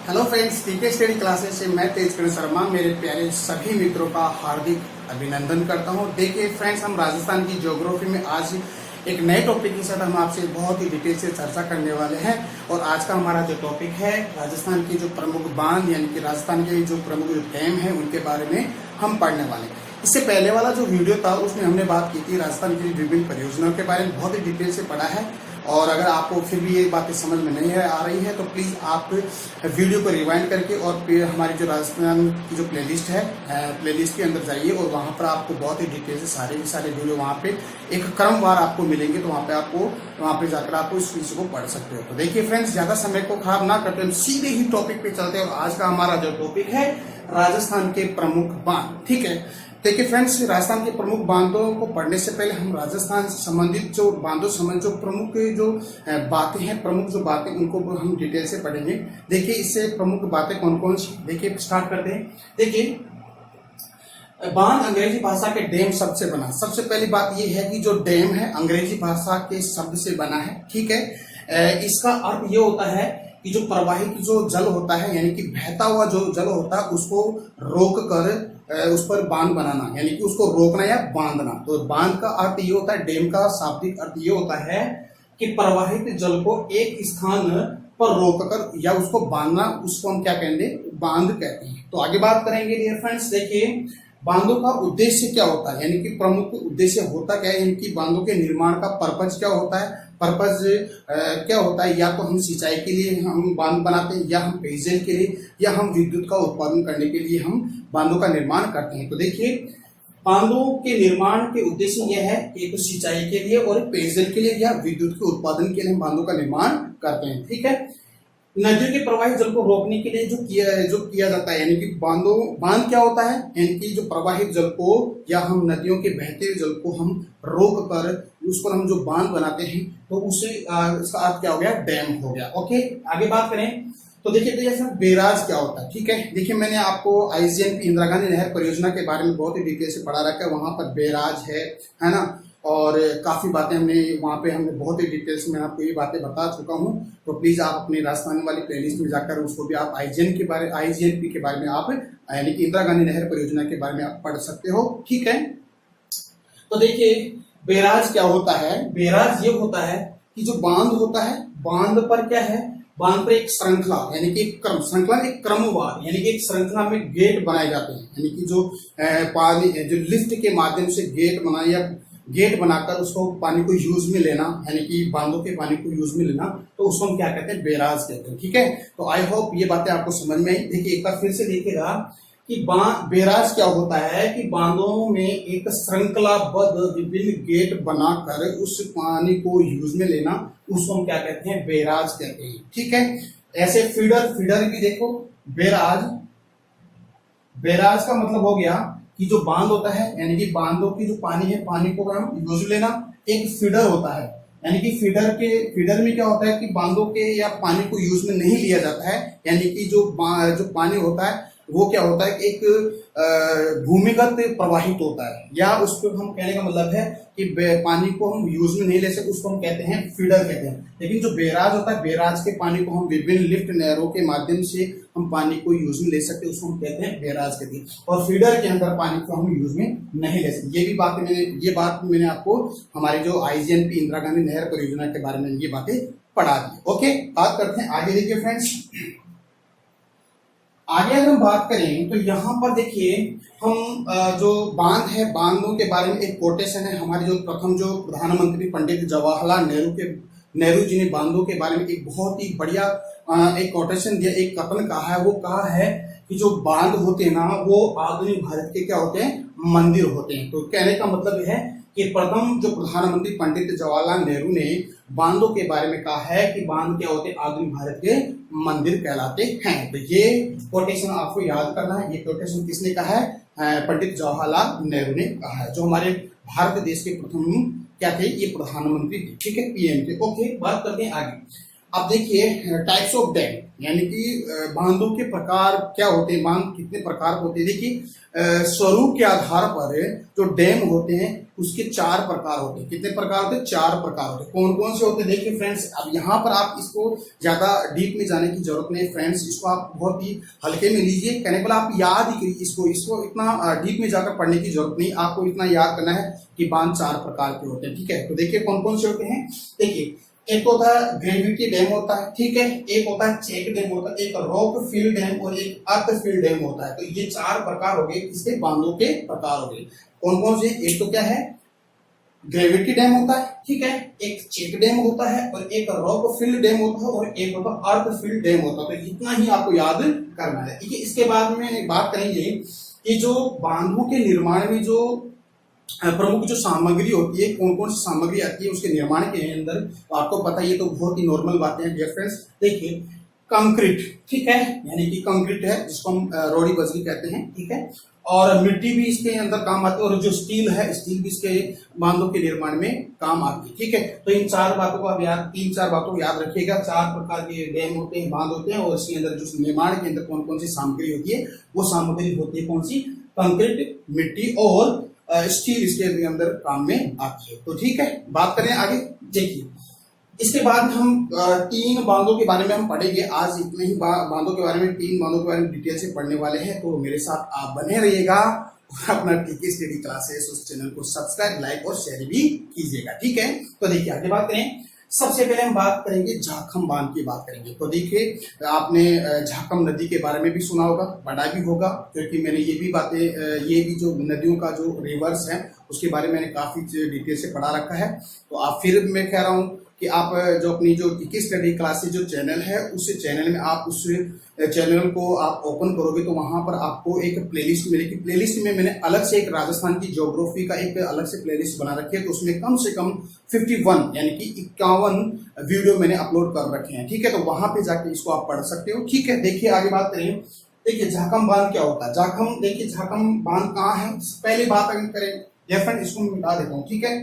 Hello friends, टीके study classes से मैं तेजकिरण शर्मा मेरे प्यारे सभी मित्रों का हार्दिक अभिनंदन करता हूं। देखिए फ्रेंड्स, हम राजस्थान की ज्योग्राफी में आज एक नए टॉपिक के साथ हम आपसे बहुत ही डिटेल से चर्चा करने वाले हैं। और आज का हमारा जो टॉपिक है, राजस्थान की जो प्रमुख बांध यानी कि राजस्थान के जो प्रमुख जो डैम है उनके बारे में हम पढ़ने वाले हैं। इससे पहले वाला जो वीडियो था उसमें हमने बात की थी राजस्थान की विभिन्न परियोजनाओं के बारे में, बहुत ही डिटेल से पढ़ा है। और अगर आपको फिर भी ये बातें समझ में नहीं आ रही है तो प्लीज़ आप वीडियो को रिवाइंड करके और फिर हमारी जो राजस्थान की जो प्लेलिस्ट है, प्लेलिस्ट के अंदर जाइए और वहाँ पर आपको बहुत ही डिटेल से सारे के सारे वीडियो वहाँ पे एक क्रमवार आपको मिलेंगे। तो वहाँ पे जाकर आपको इस चीज़ को पढ़ सकते हो। तो देखिए फ्रेंड्स, ज़्यादा समय को खराब ना करते हम सीधे ही टॉपिक पे चलते हैं। और आज का हमारा जो टॉपिक है राजस्थान के प्रमुख बांध। ठीक है, देखिए फ्रेंड्स, राजस्थान के प्रमुख बांधों को पढ़ने से पहले हम राजस्थान से संबंधित जो बांधों संबंधित जो प्रमुख जो बातें हैं, प्रमुख जो बातें उनको हम डिटेल से पढ़ेंगे। देखिए इससे प्रमुख बातें कौन कौन सी, देखिए स्टार्ट करते हैं। देखिए बांध अंग्रेजी भाषा के डैम शब्द से बना। सबसे पहली बात यह है कि जो डैम है अंग्रेजी भाषा के शब्द से बना है। ठीक है, इसका अर्थ ये होता है कि जो प्रवाहित जो जल होता है यानी कि बहता हुआ जो जल होता है उसको रोक कर उस पर बांध बनाना, यानी कि उसको रोकना या बांधना। तो बांध का अर्थ ये होता है, डैम का शाब्दिक अर्थ ये होता है कि प्रवाहित जल को एक स्थान पर रोककर या उसको बांधना, उसको हम क्या कहेंगे, बांध कहते हैं। तो आगे बात करेंगे डियर फ्रेंड्स। देखिए बांधों का उद्देश्य क्या होता है, यानी कि प्रमुख उद्देश्य होता क्या है, यानी कि बांधों के निर्माण का पर्पज क्या होता है। पर्पज क्या होता है, या तो हम सिंचाई के लिए हम बांध बनाते हैं, या हम पेयजल के लिए, या हम विद्युत का उत्पादन करने के लिए हम बांधों का निर्माण करते हैं। तो देखिए बांधों के निर्माण के उद्देश्य यह है, एक तो सिंचाई के लिए और पेयजल के लिए या विद्युत के उत्पादन के लिए हम बांधों का निर्माण करते हैं। ठीक है, नदियों के प्रवाहित जल को रोकने के लिए जो किया जाता है, यानी कि बांध क्या होता है, यानी कि जो प्रवाहित जल को या हम नदियों के बहते हुए जल को हम रोक कर उस पर हम जो बांध बनाते हैं तो उससे इसका अर्थ क्या हो गया, डैम हो गया। ओके, आगे बात करें तो देखिए बैराज क्या होता है। ठीक है, देखिए मैंने आपको IGNP इंदिरा गांधी नहर परियोजना के बारे में बहुत ही डिटेल से पढ़ा रखा है। वहां पर बैराज है ना, और काफी बातें हमने बहुत ही डिटेल्स में आपको ये बातें बता चुका हूँ। तो प्लीज आप अपनी राजस्थान वाली प्लेलिस्ट में जाकर उसको भी आप IGNP के बारे में आप यानी कि इंदिरा गांधी नहर परियोजना के बारे में आप पढ़ सकते हो। ठीक है, तो देखिए बैराज क्या होता है। बैराज ये होता है कि जो बांध होता है, बांध पर क्या है, बांध पर एक श्रृंखला यानी कि एक क्रमवार यानी कि एक श्रृंखला में गेट बनाए जाते हैं। यानी कि जो पानी जो लिफ्ट के माध्यम से गेट बनाकर उसको पानी को यूज में लेना, यानी कि बांधों के पानी को यूज में लेना, तो उसको हम क्या कहते हैं, बैराज कहते हैं। ठीक है, तो आई होप ये बातें आपको समझ में आई। देखिए एक बार फिर से देखिएगा कि बैराज क्या होता है कि बांधों में एक श्रृंखलाबद्ध विभिन्न गेट बनाकर उस पानी को यूज में लेना, उसको हम क्या कहते हैं, बैराज कहते हैं। ठीक है, ऐसे फीडर भी देखो, बैराज का मतलब हो गया कि जो बांध होता है यानी कि बांधों की जो पानी है, पानी को हम यूज लेना। एक फीडर होता है, यानी कि फीडर में क्या होता है कि बांधों के या पानी को यूज में नहीं लिया जाता है, यानी कि जो पानी होता है वो क्या होता है, एक भूमिगत प्रवाहित होता है, या उसको हम कहने का मतलब है कि पानी को हम यूज में नहीं ले सकते, उसको हम कहते हैं फीडर कहते हैं। लेकिन जो बैराज होता है, बैराज के पानी को हम विभिन्न लिफ्ट नहरों के माध्यम से हम पानी को यूज में ले सकते हैं, उसको हम कहते हैं बैराज कहते हैं। और फीडर के अंदर पानी को हम यूज में नहीं ले सकते। ये बात मैंने आपको हमारी जो IGNP इंदिरा गांधी नहर परियोजना के बारे में ये बातें पढ़ा दी। ओके, बात करते हैं आगे। देखिए फ्रेंड्स, आगे अगर हम बात करें तो यहाँ पर देखिए हम जो बांध है, बांधों के बारे में एक कोटेशन है। हमारे जो प्रथम जो प्रधानमंत्री पंडित जवाहरलाल नेहरू जी ने बांधों के बारे में एक बहुत ही बढ़िया एक कोटेशन दिया, एक कथन कहा है। वो कहा है कि जो बांध होते हैं ना, वो आधुनिक भारत के क्या होते हैं, मंदिर होते हैं। तो कहने का मतलब है कि प्रथम जो प्रधानमंत्री पंडित जवाहरलाल नेहरू ने बांधों के बारे में कहा है कि बांध क्या होते हैं, आधुनिक भारत के मंदिर कहलाते हैं। तो ये कोटेशन आपको याद करना है। ये कोटेशन किसने कहा है, पंडित जवाहरलाल नेहरू ने कहा है, जो हमारे भारत देश के प्रथम क्या थे, ये प्रधानमंत्री थे। ठीक है, PM थे। ओके, बात करते हैं आगे। अब देखिए टाइप्स ऑफ डैम, यानी कि बांधों के प्रकार क्या होते हैं, बांध कितने प्रकार के होते हैं। देखिए स्वरूप के आधार पर जो डैम होते हैं उसके 4 प्रकार होते हैं। कितने प्रकार होते हैं? 4 प्रकार होते हैं। कौन कौन से होते हैं? देखिए फ्रेंड्स, अब यहाँ पर आप इसको ज्यादा डीप में जाने की जरूरत नहीं फ्रेंड्स, इसको आप बहुत ही हल्के में लीजिए। कहने के आप याद ही करिए इसको इतना डीप में जाकर पढ़ने की जरूरत नहीं, आपको इतना याद करना है कि बांध 4 प्रकार के होते हैं। ठीक है, तो देखिए कौन कौन से होते हैं। देखिए एक होता है ग्रेविटी डैम होता है, ठीक है, एक होता है चेक डैम होता है, एक रॉक फिल डैम और एक अर्थ फिल डैम होता है। तो ये 4 प्रकार हो गए, इसके बांधों के प्रकार हो गए। कौन कौन से? एक तो क्या है, ग्रेविटी डैम होता है, ठीक है, एक चेक डैम होता है और एक रॉक फिल डैम होता है और एक होता है अर्थ फिल डैम होता है। तो इतना ही आपको याद करना है। ठीक है, इसके बाद में बात करेंगे कि जो बांधों के निर्माण में जो प्रमुख जो सामग्री होती है, कौन कौन सी सामग्री आती है उसके निर्माण के अंदर, तो आपको पता है ये तो बहुत ही नॉर्मल बातें हैं डियर फ्रेंड्स। देखिए कंक्रीट, ठीक है, यानी कि कंक्रीट है जिसको हम रोड़ी बजरी कहते हैं, ठीक है, और मिट्टी भी इसके अंदर काम आती है और जो स्टील है, स्टील भी इसके बांधों के निर्माण में काम आती है। ठीक है, तो इन 4 बातों को आप याद 3-4 बातों को याद रखिएगा। 4 प्रकार के डैम होते हैं, बांध होते हैं और इसके अंदर जो निर्माण के अंदर कौन कौन सी सामग्री होती है, वो सामग्री होती है कौन सी? कंक्रीट, मिट्टी और स्टील इसके अंदर काम में आती है। तो ठीक है, बात करें आगे। देखिए इसके बाद हम 3 बांधों के बारे में हम पढ़ेंगे आज। इतने ही बांधों के बारे में, 3 बांधों के बारे में डिटेल से पढ़ने वाले हैं। तो मेरे साथ आप बने रहिएगा और अपना टीके स्टडी क्लासेस उस चैनल को सब्सक्राइब, लाइक और शेयर भी कीजिएगा। ठीक है, तो देखिए आगे बात करें। सबसे पहले हम बात करेंगे झाखम बांध की बात करेंगे। तो देखिए आपने झाखम नदी के बारे में भी सुना होगा, पढ़ा भी होगा, क्योंकि मैंने ये भी बातें, ये भी जो नदियों का जो रिवर्स है उसके बारे में मैंने काफी डिटेल से पढ़ा रखा है। तो आप फिर मैं कह रहा हूँ कि आप जो अपनी जो टीके स्टडी क्लासेस जो चैनल है, उस चैनल में आप उस चैनल को आप ओपन करोगे तो वहां पर आपको एक प्लेलिस्ट मिलेगी। प्लेलिस्ट में मैंने अलग से एक राजस्थान की ज्योग्राफी का एक अलग से प्लेलिस्ट बना रखी है। तो उसमें कम से कम 51 यानी कि 51 वीडियो मैंने अपलोड कर रखे हैं। ठीक है, तो वहां पे जाके इसको आप पढ़ सकते हो। ठीक है, देखिए आगे बात करें। देखिए झाखम बांध क्या होता है। झाखम, देखिए झाखम बांध कहाँ है, पहली बात अगर करें फ्रेंड, इसको मैं मिटा देता हूँ। ठीक है,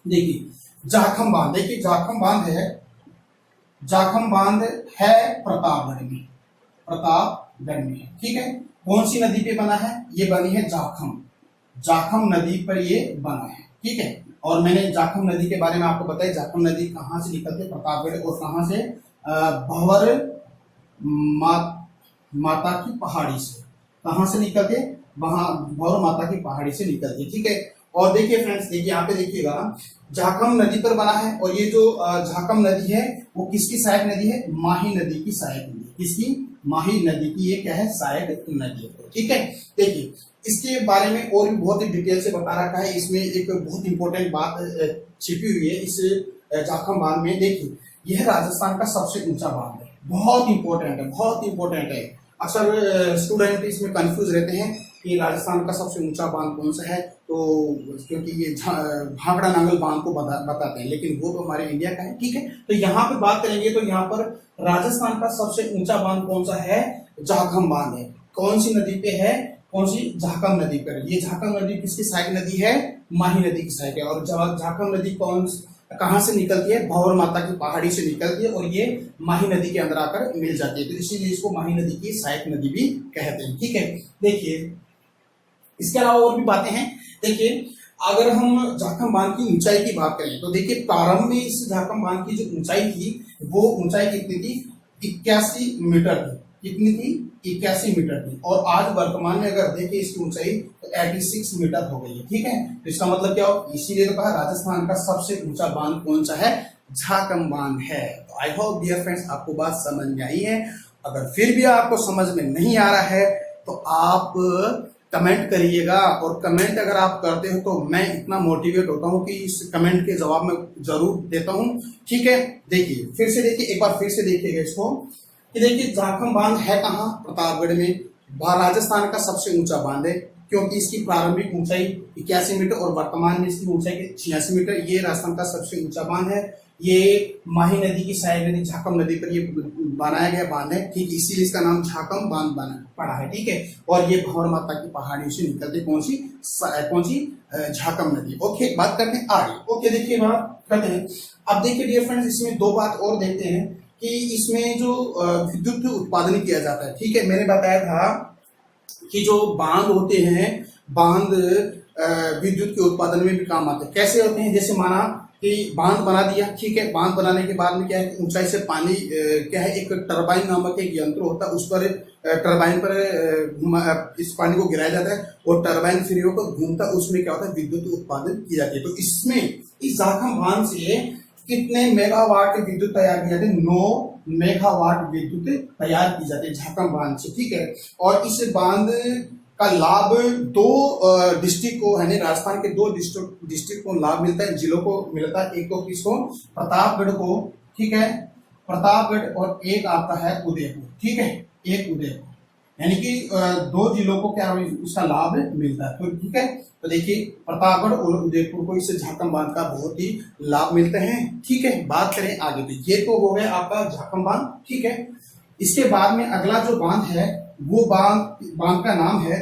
देखिए झाखम बांध, देखिए झाखम बांध है, झाखम बांध है प्रतापगढ़ में, प्रतापगढ़ में। ठीक है, कौन सी नदी पे बना है? ये बनी है जाखम, जाखम नदी पर ये बना है। ठीक है, और मैंने जाखम नदी के बारे में आपको बताया, जाखम नदी कहाँ से निकलती है? प्रतापगढ़, और कहाँ से? भंवर माता की पहाड़ी से। कहाँ से निकलते? वहां भंवर माता की पहाड़ी से निकलती है। ठीक है, और देखिए फ्रेंड्स, देखिए यहाँ पे देखिएगा झाखम नदी पर बना है, और ये जो झाखम नदी है वो किसकी सहायक नदी है? माही नदी की सहायक नदी। किसकी? माही नदी की ये क्या है? सहायक नदी है। ठीक है, देखिए इसके बारे में और भी बहुत ही डिटेल से बता रखा है। इसमें एक बहुत इंपॉर्टेंट बात छिपी हुई है इस झाखम बांध में। देखिए यह राजस्थान का सबसे ऊंचा बांध है, बहुत इंपॉर्टेंट है, बहुत इंपॉर्टेंट है। अक्सर स्टूडेंट इसमें कंफ्यूज रहते हैं कि राजस्थान का सबसे ऊंचा बांध कौन सा है, तो क्योंकि ये भाखड़ा नांगल बांध को बताते हैं, लेकिन वो तो हमारे इंडिया का है। ठीक है, तो यहाँ पे बात करेंगे तो यहाँ पर राजस्थान का सबसे ऊंचा बांध कौन सा है? झाखम बांध है। कौन सी नदी पे है? कौन सी? झाखम नदी पर। ये झाखम नदी किसकी सहायक नदी है? माही नदी की सहायक है। और झाखम नदी कहाँ से निकलती है? भंवर माता की पहाड़ी से निकलती है और ये माही नदी के अंदर आकर मिल जाती है, तो इसीलिए इसको माही नदी की सहायक नदी भी कहते हैं। ठीक है, देखिए इसके अलावा और भी बातें हैं। देखिए अगर हम झाखम बांध की ऊंचाई की बात करें तो देखिए प्रारंभ में इस झाखम बांध की जो ऊंचाई थी वो ऊंचाई कितनी थी? 81 मीटर थी। कितनी थी? 81 मीटर थी। और आज वर्तमान में अगर देखें इसकी ऊंचाई तो 86 मीटर हो गई है। ठीक है, तो इसका मतलब क्या हो? इसीलिए तो कहा राजस्थान का सबसे ऊंचा बांध कौन सा है? झाखम बांध है। तो आई होप डियर फ्रेंड्स आपको बात समझ में आई है। अगर फिर भी आपको समझ में नहीं आ रहा है तो आप कमेंट करिएगा, और कमेंट अगर आप करते हो तो मैं इतना मोटिवेट होता हूं कि इस कमेंट के जवाब में जरूर देता हूं। ठीक है, देखिए फिर से देखिए, एक बार फिर से देखिएगा इसको कि देखिए झाखम बांध है कहाँ? प्रतापगढ़ में। राजस्थान का सबसे ऊंचा बांध है क्योंकि इसकी प्रारंभिक ऊंचाई 81 मीटर और वर्तमान में इसकी ऊंचाई 86 मीटर। ये राजस्थान का सबसे ऊंचा बांध है। ये माही नदी की सहायक नदी झाकम नदी पर ये बनाया गया बांध है, ठीक, इसीलिए इसका नाम झाकम बांध बना पड़ा है, ठीक है। और ये भंवर माता की पहाड़ियों से निकलते कौन सी झाकम नदी। ओके, बात करते हैं आगे। ओके, देखिए बात करते हैं। अब देखिए डियर फ्रेंड्स, इसमें दो बात और देखते हैं कि इसमें जो विद्युत उत्पादन किया जाता है, ठीक है। मैंने बताया था कि जो बांध होते हैं, बांध विद्युत के उत्पादन में भी काम आते हैं। कैसे होते हैं? जैसे माना कि बांध बना दिया, ठीक है। बांध बनाने के बाद में क्या है, ऊंचाई से पानी क्या है, एक टरबाइन नामक एक यंत्र होता है, उस पर टरबाइन पर इस पानी को गिराया जाता है और टरबाइन फ्री होकर घूमता है, उसमें क्या होता है, विद्युत उत्पादन की जाती है। तो इसमें इस झाकम बांध से कितने मेगावाट विद्युत तैयार की जाती है? 9 मेगावाट विद्युत तैयार की जाती है झाकम बांध से, ठीक है। और इस बांध का लाभ दो डिस्ट्रिक्ट को, यानी राजस्थान के दो डिस्ट्रिक्ट को लाभ मिलता है, जिलों को मिलता है। एक तो किसको? प्रतापगढ़ को, ठीक है, प्रतापगढ़, और एक आता है उदयपुर, ठीक है, एक उदयपुर, यानी कि दो जिलों को क्या उसका लाभ मिलता है। तो ठीक है, तो देखिए प्रतापगढ़ और उदयपुर को इससे झाकम बांध का बहुत ही लाभ मिलते हैं, ठीक है। बात करें आगे, तो ये तो हो गया आपका झाकम बांध, ठीक है। इसके बाद में अगला जो बांध है वो बांध का नाम है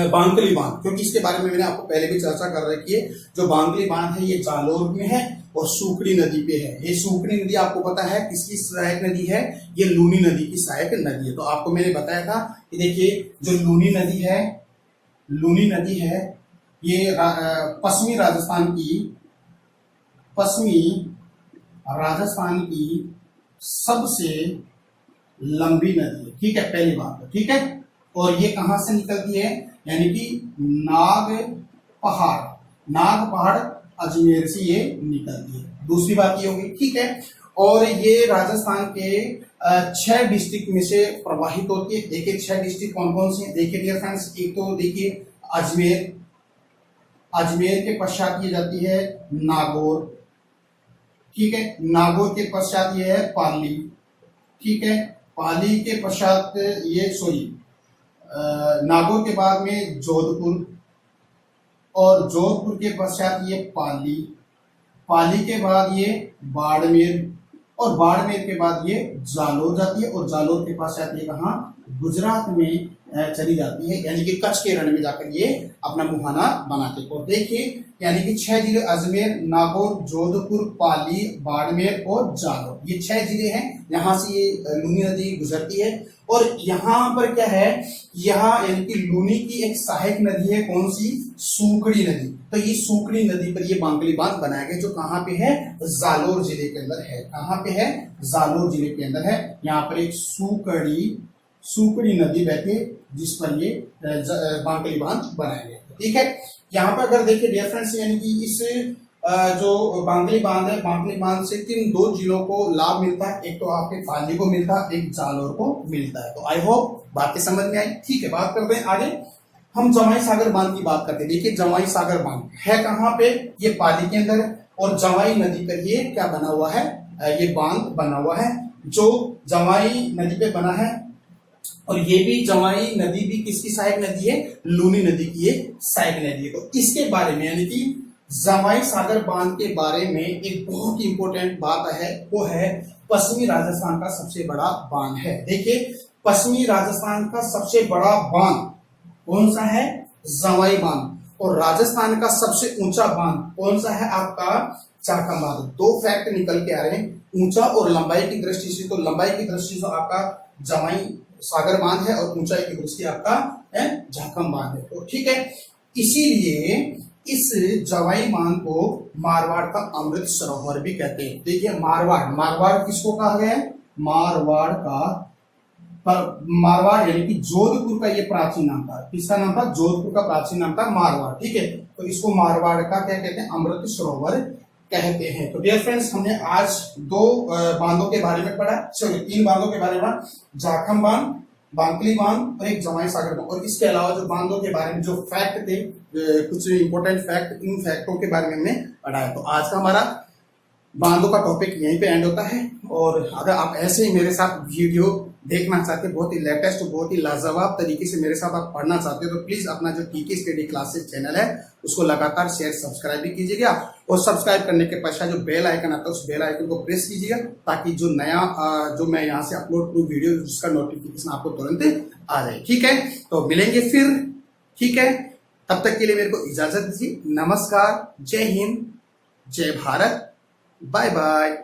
बांकली बांध, क्योंकि इसके बारे में मैंने आपको पहले भी चर्चा कर रखी है। जो बांकली बांध है ये जालोर में है और सूकड़ी नदी पे है। ये सूकड़ी नदी आपको पता है किसकी सहायक नदी है? ये लूनी नदी की सहायक नदी है। तो आपको मैंने बताया था कि देखिए जो लूनी नदी है ये पश्चिमी राजस्थान की सबसे लंबी नदी है, ठीक है, पहली बात है, ठीक है। और ये कहां से निकलती है? यानी कि नाग पहाड़ अजमेर से ये निकलती है। दूसरी बात ये होगी, ठीक है। और ये राजस्थान के 6 डिस्ट्रिक्ट में से प्रवाहित होती है। देखिए 6 डिस्ट्रिक्ट कौन कौन से? देखिए डियर फ्रेंड्स, एक तो देखिए अजमेर के पश्चात ये जाती है नागौर, ठीक है। नागौर के पश्चात ये है पाली, ठीक है। पाली के पश्चात ये नागौर के बाद में जोधपुर, और जोधपुर के पश्चात ये पाली के बाद ये बाड़मेर, और बाड़मेर के बाद ये जालोर जाती है, और जालोर के पश्चात ये कहाँ? गुजरात में चली जाती है, यानी कि कच्छ के रण में जाकर ये अपना मुहाना बनाते हैं। और देखिए यानी कि 6 जिले अजमेर, नागौर, जोधपुर, पाली, बाड़मेर और जालोर, ये 6 जिले हैं। यहाँ से ये लूनी नदी गुजरती है। और यहाँ पर क्या है, यहाँ यानी कि लूनी की एक सहायक नदी है, कौन सी? सूकड़ी नदी। तो ये सूकड़ी नदी पर ये बांकली बांध बनाया गया, जो कहाँ पे है? जालोर जिले के अंदर है। कहाँ पे है? जालोर जिले के अंदर है। यहाँ पर एक सूकड़ी नदी बहती है, जिस पर ये बांकली बांध बनाया गया, ठीक है। यहाँ पर अगर देखिए डियर फ्रेंड्स, यानी कि इस जो बांकली बांध है, बांकली बांध से किन 2 जिलों को लाभ मिलता है? एक तो आपके पाली को मिलता है, एक जालोर को मिलता है। तो आई होप बातें समझ में आई, ठीक है। बात करते हैं आगे, हम जवाई सागर बांध की बात करते हैं। देखिए जवाई सागर बांध है कहाँ पे? ये पाली के अंदर है, और जवाई नदी पर ये क्या बना हुआ है? ये बांध बना हुआ है, जो जवाई नदी पे बना है। और ये भी जवाई नदी भी किसकी सहायक नदी है? लूनी नदी की ये सहायक नदी है। तो इसके बारे में, यानी कि जवाई सागर बांध के बारे में एक बहुत ही इंपॉर्टेंट बात है, वो है पश्चिमी राजस्थान का सबसे बड़ा बांध है। देखिए पश्चिमी राजस्थान का सबसे बड़ा बांध कौन सा है? जवाई बांध। और राजस्थान का सबसे ऊंचा बांध कौन सा है? आपका झाकम बांध। 2 फैक्ट निकल के आ रहे हैं, ऊंचा और लंबाई की दृष्टि से। तो लंबाई की दृष्टि से आपका जवाई सागर बांध है, और ऊंचाई की दृष्टि आपका है झाकम बांध है। तो ठीक है, इसीलिए इस जवाई बांध को मारवाड़ का अमृत सरोवर भी कहते हैं। देखिए मारवाड़ किसको कहा गया है? मारवाड़ यानी कि जोधपुर का ये प्राचीन नाम था। किसका नाम था? जोधपुर का प्राचीन नाम था मारवाड़, ठीक है। तो इसको मारवाड़ का क्या कहते हैं? अमृत सरोवर कहते हैं। तो डियर फ्रेंड्स, हमने आज 2 बांधों के बारे में पढ़ा, सॉरी 3 बांधों के बारे में पढ़ा, झाकम बांध, बांकली बांध और एक जवाई सागर बांध। और इसके अलावा जो बांधों के बारे में जो फैक्ट थे, कुछ इंपॉर्टेंट फैक्ट, इन फैक्टों के बारे में हमने पढ़ाया। तो आज का हमारा बांधों का टॉपिक यहीं पे एंड होता है। और अगर आप ऐसे ही मेरे साथ वीडियो देखना चाहते हैं, बहुत ही लेटेस्ट, बहुत ही लाजवाब तरीके से मेरे साथ आप पढ़ना चाहते हो, तो प्लीज अपना जो टीके स्टडी क्लासेस चैनल है उसको लगातार शेयर, सब्सक्राइब भी कीजिएगा। और सब्सक्राइब करने के पश्चात जो बेल आइकन आता है उस बेल आइकन को प्रेस कीजिएगा, ताकि जो नया जो मैं यहाँ से अपलोड करूँ वीडियो जिसका नोटिफिकेशन आपको तुरंत आ जाए। ठीक है, तो मिलेंगे फिर। ठीक है, तब तक के लिए मेरे को इजाजत दीजिए। नमस्कार, जय हिंद, जय भारत, बाय बाय।